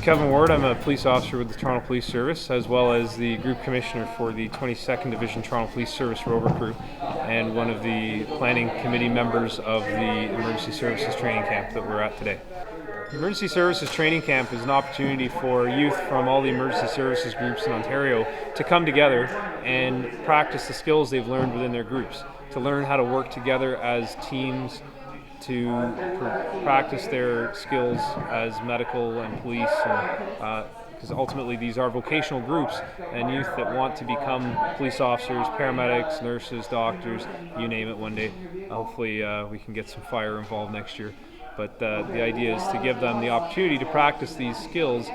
Kevin Ward. I'm a police officer with the Toronto Police Service, as well as the Group Commissioner for the 22nd Division Toronto Venturers Rovers crew, and one of the planning committee members of the Emergency Services Training Camp that we're at today. Emergency Services Training Camp is an opportunity for youth from all the emergency services groups in Ontario to come together and practice the skills they've learned within their groups, to learn how to work together as teams, to practice their skills as medical and police, because ultimately these are vocational groups and youth that want to become police officers, paramedics, nurses, doctors, you name it one day. Hopefully we can get some fire involved next year. But the idea is to give them the opportunity to practice these skills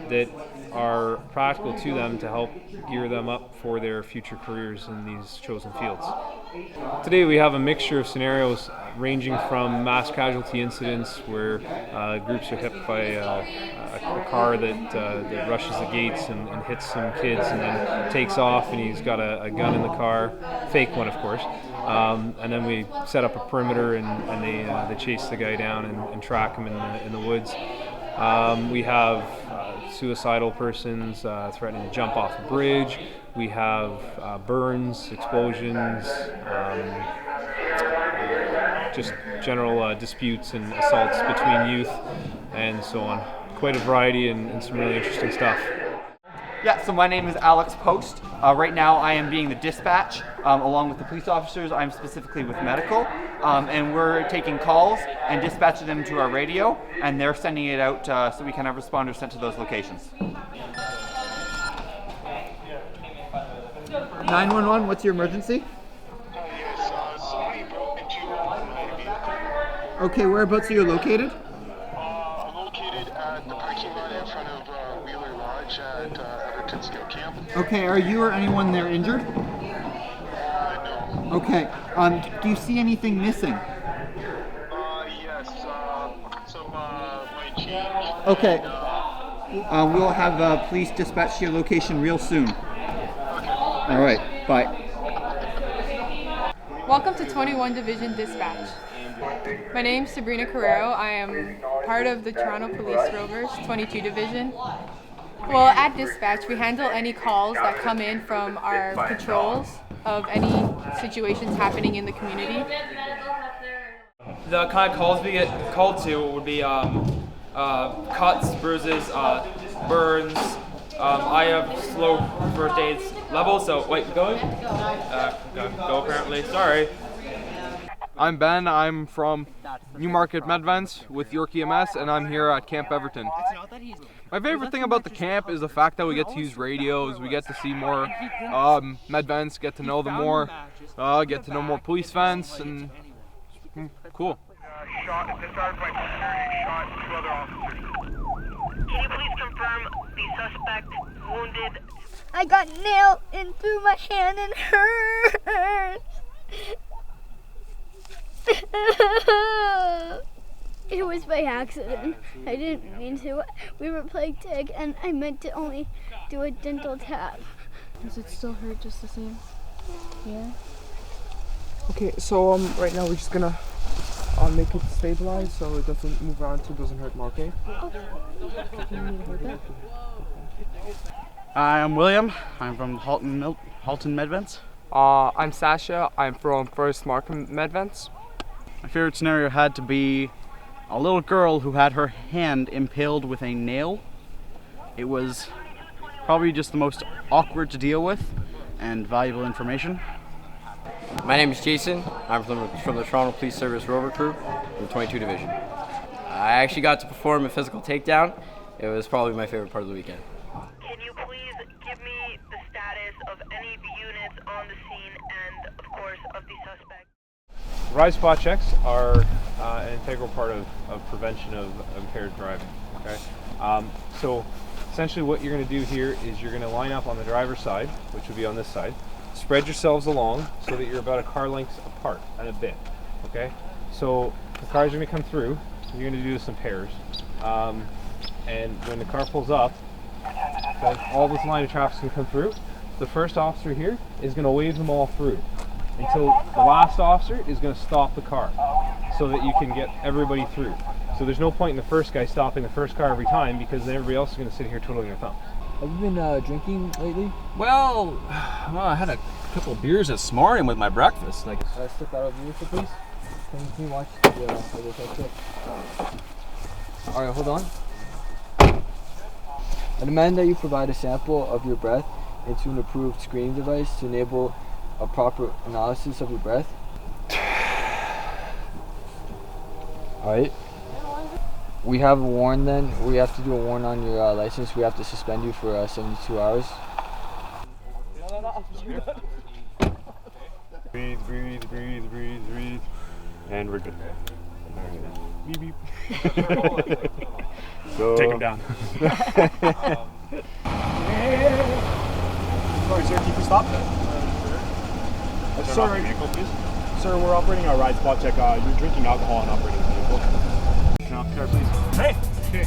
that are practical to them to help gear them up for their future careers in these chosen fields. Today we have a mixture of scenarios ranging from mass casualty incidents where groups are hit by a car that rushes the gates and hits some kids and then takes off, and he's got a gun in the car, fake one of course, and then we set up a perimeter and they chase the guy down and track him in the woods. We have suicidal persons threatening to jump off a bridge. We have burns, explosions, just general disputes and assaults between youth and so on. Quite a variety and some really interesting stuff. Yeah, so my name is Alex Post. Right now I am being the dispatch along with the police officers. I'm specifically with medical, and we're taking calls and dispatching them to our radio, and they're sending it out so we can have responders sent to those locations. 911, what's your emergency? Yes, somebody broke into my vehicle. Okay, whereabouts are you located? I'm located at the parking lot in front of Wheeler Lodge at Everton Scout Camp. Okay, are you or anyone there injured? No. Okay, do you see anything missing? Yes, some light change. Okay, we'll have police dispatch to your location real soon. All right, bye. Welcome to 21 Division Dispatch. My name is Sabrina Carrero. I am part of the Toronto Police Rovers 22 Division. Well, at dispatch, we handle any calls that come in from our patrols of any situations happening in the community. The kind of calls we get called to would be cuts, bruises, burns. I have slow first aid level, so wait, going? Go apparently, sorry. I'm Ben, I'm from Newmarket Medvents with York EMS, and I'm here at Camp Everton. My favorite thing about the camp is the fact that we get to use radios, we get to see more Medvents, get to know them more, get to know more police vents, and cool. Shot, discharged by security, shot two other officers. Can you please confirm the suspect wounded? I got nailed in through my hand and hurt. It was by accident. I didn't mean to. We were playing tag and I meant to only do a dental tap. Does it still hurt just the same? Yeah. Okay, so right now we're just gonna make it stabilize so it doesn't move around, so it doesn't hurt more, okay? I'm William. I'm from Halton Medvents. I'm Sasha. I'm from First Markham Medvents. My favorite scenario had to be a little girl who had her hand impaled with a nail. It was probably just the most awkward to deal with and valuable information. My name is Jason. I'm from the Toronto Police Service Rover crew in the 22 Division. I actually got to perform a physical takedown. It was probably my favorite part of the weekend. Can you please give me the status of any of the units on the scene and, of course, of the suspect? Ride spot checks are an integral part of prevention of impaired driving. Okay, so essentially what you're going to do here is you're going to line up on the driver's side, which would be on this side. Spread yourselves along so that you're about a car length apart and a bit. Okay, so the cars are going to come through. You're going to do this in pairs, and when the car pulls up, then all this line of traffic is going to come through. The first officer here is going to wave them all through until the last officer is going to stop the car so that you can get everybody through. So there's no point in the first guy stopping the first car every time, because then everybody else is going to sit here twiddling their thumbs. Have you been drinking lately? Well, I had a couple of beers this morning with my breakfast. Like, Step out of your vehicle, please. Can you watch the picture? Alright, hold on. I demand that you provide a sample of your breath into an approved screening device to enable a proper analysis of your breath. Alright. We have a warrant then. We have to do a warrant on your license. We have to suspend you for 72 hours. Breathe, breathe, breathe, breathe, breathe. And we're good. Beep, beep. So, take him down. Sorry, sir, can you stop? Sorry, vehicle, please. sir, we're operating our ride spot check. You're drinking alcohol and operating the vehicle. Turn off the car, please. Hey! Okay.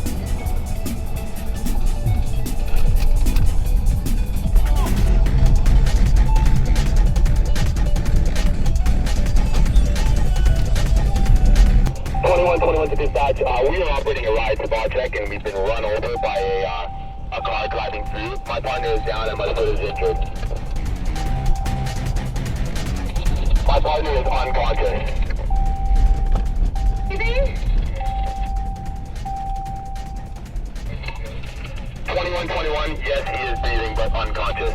To dispatch, we are operating a ride spot check and we've been run over by a car driving through. My partner is down and my foot is injured. My partner is unconscious. 2121, yes, he is breathing but unconscious.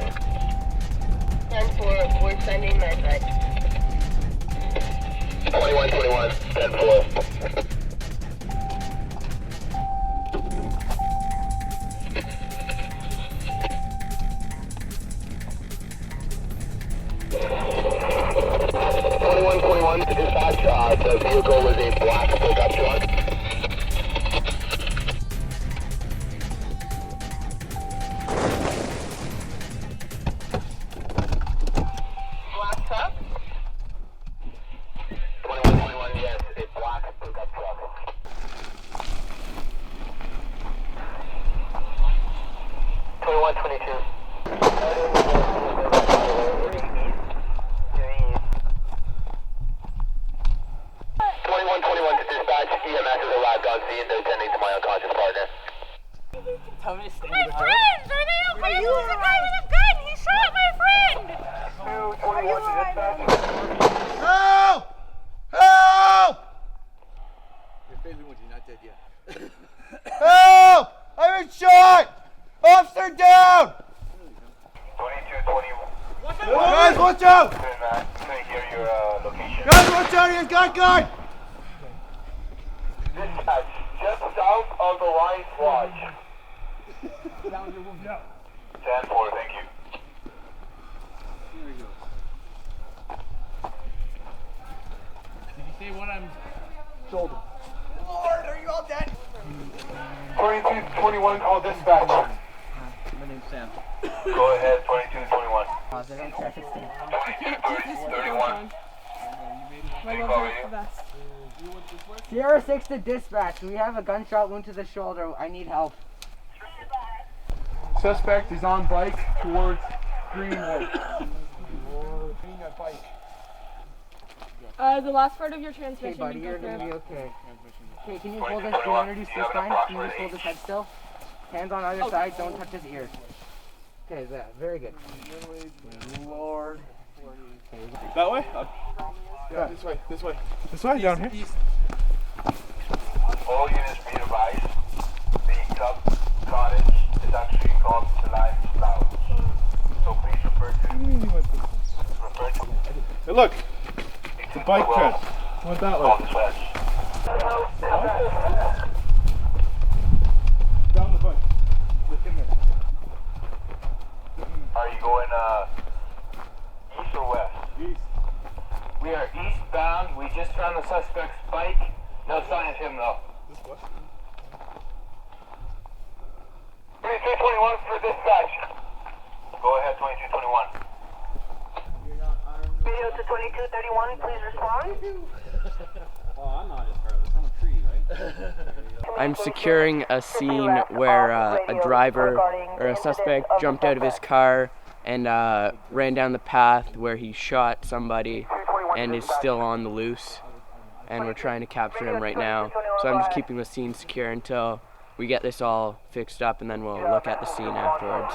10-4, we're sending med right. 2121, 10-4. To dispatch, the vehicle was a black pickup truck. Black truck? 2121, yes, a black pickup truck. 2122. 2121 to dispatch, EMS has arrived on scene. They're attending to my unconscious partner. Tell me to stay. My friends! Are they okay? There's a guy with a gun! He shot my friend! 221 to dispatch. Help! Help! Your favorite one's not dead yet. Help! I've been shot! Officer down! 2221. Guys, watch out! Can hear your location? Guys, watch out! He's got gun! Dispatch, just south of the Lions Lodge. 10-4, thank you. Did you say what I'm... Shoulder. Lord, are you all dead? 2221, call dispatch. My name's Sam. Go ahead, 2221. Sierra 6 to dispatch. We have a gunshot wound to the shoulder. I need help. Suspect is on bike towards Greenwood. The last part of your Okay, transmission. buddy, you're gonna be okay. Okay, can you hold this? Do you want to reduce this time? Can you just hold his head still? Hands on either side. Don't touch his ears. Okay, that. Very good. Lord. That way? Yeah, this way, this way. This way, down here. All units be advised, the Club Cottage is actually called the Lions Lounge. So please refer to... Hey, look! It's a bike tread. Went that way. Down the bike. Within there. Are you going east or west? East. We are eastbound. We just found the suspect's bike. No sign of him though. This what? 2221 for dispatch. Go ahead, 2221. Radio to 2231, please respond. Oh, I'm not as careless. I'm a tree, right? I'm securing a scene where a driver or a suspect jumped out of his car and ran down the path where he shot somebody and is still on the loose. And we're trying to capture him right now. So I'm just keeping the scene secure until we get this all fixed up, and then we'll look at the scene afterwards.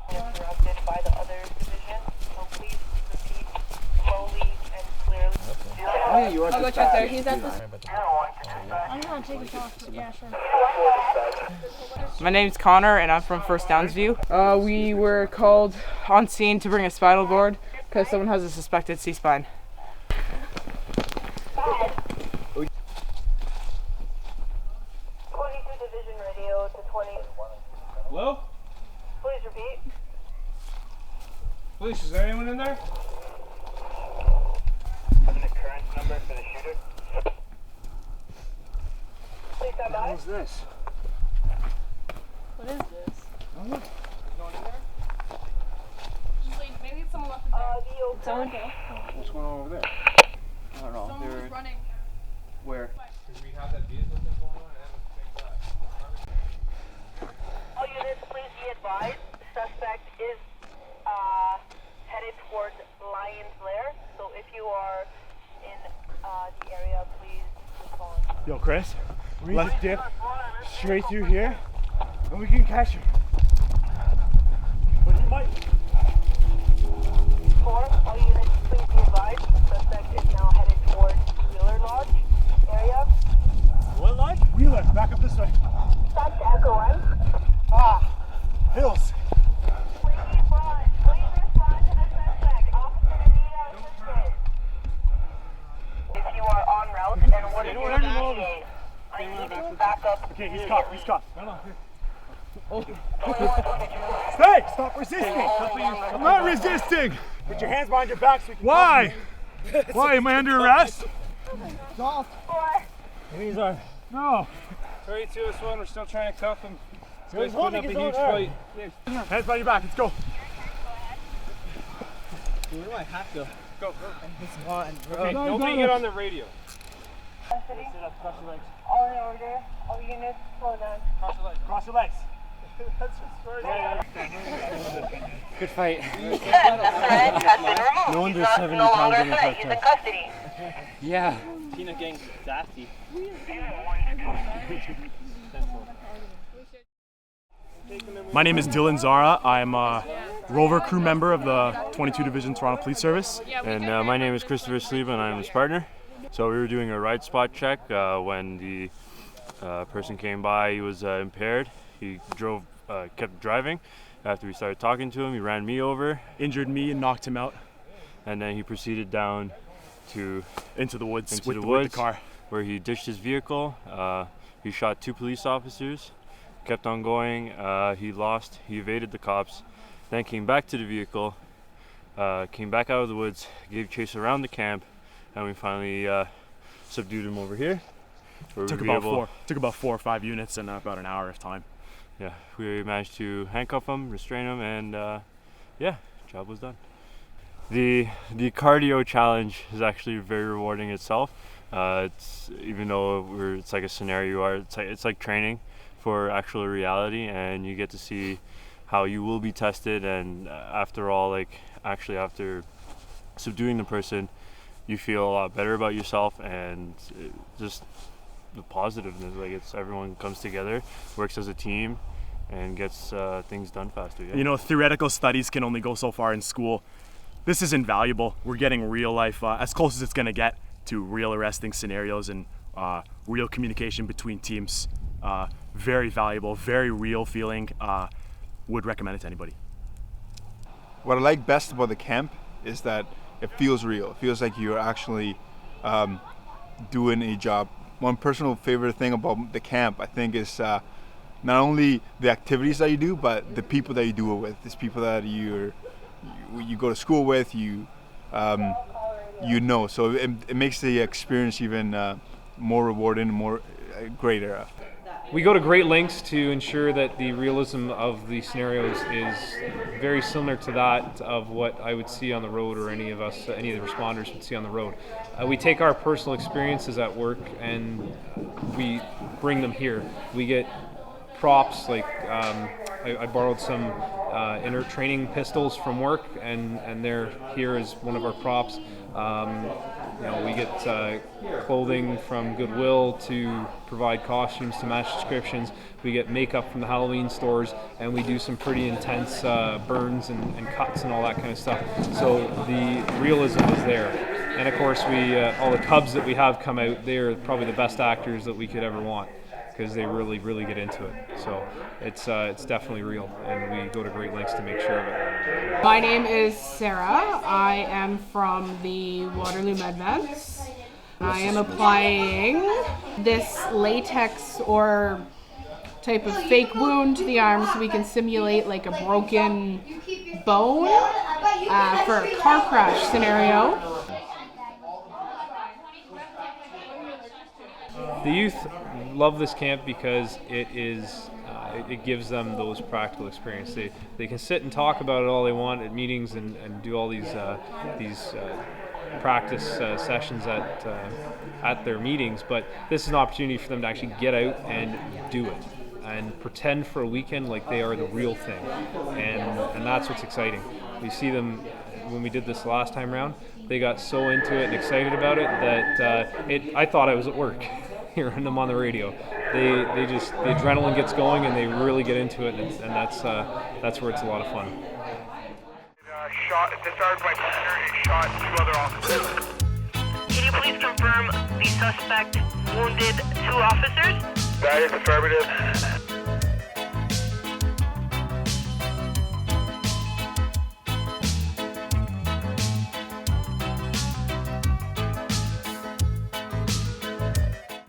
Interrupted by the other division, so please repeat slowly and clearly. I'll go check there. He's at the. I'm gonna take it off. Yeah, sure. My name's Connor, and I'm from First Downs View. We were called on scene to bring a spinal board because someone has a suspected C-spine. 22 Division radio to 20. Hello? Please repeat. Police, is there anyone in there? An occurrence number for the shooter. Please stand by. What is this? What is this? Maybe it's someone left in there. It's okay. What's going on over there? I don't know. Someone was running. Where? Did we have that vehicle thing going on? All units, please be advised. Suspect is headed towards Lions Lair. So if you are in the area, please respond. Yo, Chris, let's dip straight through here, and we can catch him. But he might. 4, all units, please be advised. Suspect is now headed towards Wheeler Lodge area. What lodge? Wheeler, back up this way. Stop to Echo 1. Ah, Hills. Please respond to the suspect. Officer Anita assisted. If you are en route and what is your ETA? I need backup. Okay, he's caught. He's caught. No, no. Stay! Stop resisting! I'm not resisting! Put your hands behind your back so we can. Why? Why? Am I under arrest? Soft. These are. No. 32 is one, we're still trying to cuff him. So he's putting up a huge fight. Hands behind your back, let's go. Where do I have to? Go. Okay, nobody get on the radio. All in order. All units, slow down. Cross your legs. Good fight. The threat has been removed. No wonder He's 70 no longer pounds in a the threat. He's in custody. Yeah. Tina gang sassy. My name is Dylan Zara. I'm a Rover crew member of the 22 Division Toronto Police Service. And my name is Christopher Sleeve, and I'm his partner. So we were doing a ride spot check when the person came by. He was impaired. He kept driving. After we started talking to him, he ran me over, Injured me and knocked him out and then he proceeded down to into the woods, with the car, where he ditched his vehicle. He shot 2 police officers, kept on going. He evaded the cops, then came back to the vehicle, came back out of the woods, gave chase around the camp, and we finally subdued him over here. Took about 4 or 5 units and about an hour of time. Yeah, we managed to handcuff him, restrain him, and yeah, job was done. The cardio challenge is actually very rewarding itself. It's even though it's like a scenario, it's like training for actual reality, and you get to see how you will be tested. And after all, after subduing the person, you feel a lot better about yourself, and just the positiveness. Everyone comes together, works as a team, and gets things done faster. Yeah. You know, theoretical studies can only go so far in school. This is invaluable. We're getting real life, as close as it's going to get to real arresting scenarios and real communication between teams. Very valuable, very real feeling. Would recommend it to anybody. What I like best about the camp is that it feels real. It feels like you're actually doing a job. One personal favorite thing about the camp, I think, is not only the activities that you do, but the people that you do it with. These people that you go to school with, so it makes the experience even more rewarding, more greater. We go to great lengths to ensure that the realism of the scenarios is very similar to that of what I would see on the road, or any of the responders would see on the road. We take our personal experiences at work and we bring them here. We get props, like I borrowed some inert training pistols from work, and they're here as one of our props. We get clothing from Goodwill to provide costumes to match descriptions. We get makeup from the Halloween stores, and we do some pretty intense burns and cuts and all that kind of stuff. So the realism is there. And of course, all the cubs that we have come out, they're probably the best actors that we could ever want, because they really, really get into it. So it's definitely real, and we go to great lengths to make sure of it. My name is Sarah. I am from the Waterloo Medvets. I am applying this latex or type of fake wound to the arm so we can simulate like a broken bone for a car crash scenario. The youth love this camp because it gives them those practical experience. They can sit and talk about it all they want at meetings and do all these practice sessions at their meetings, but this is an opportunity for them to actually get out and do it and pretend for a weekend like they are the real thing, and that's what's exciting. We see them. When we did this last time around, they got so into it and excited about it that I thought I was at work hearing them on the radio. They just, the adrenaline gets going and they really get into it, and that's where it's a lot of fun. Disarmed by prisoner and shot 2 other officers. Can you please confirm the suspect wounded 2 officers? That is affirmative.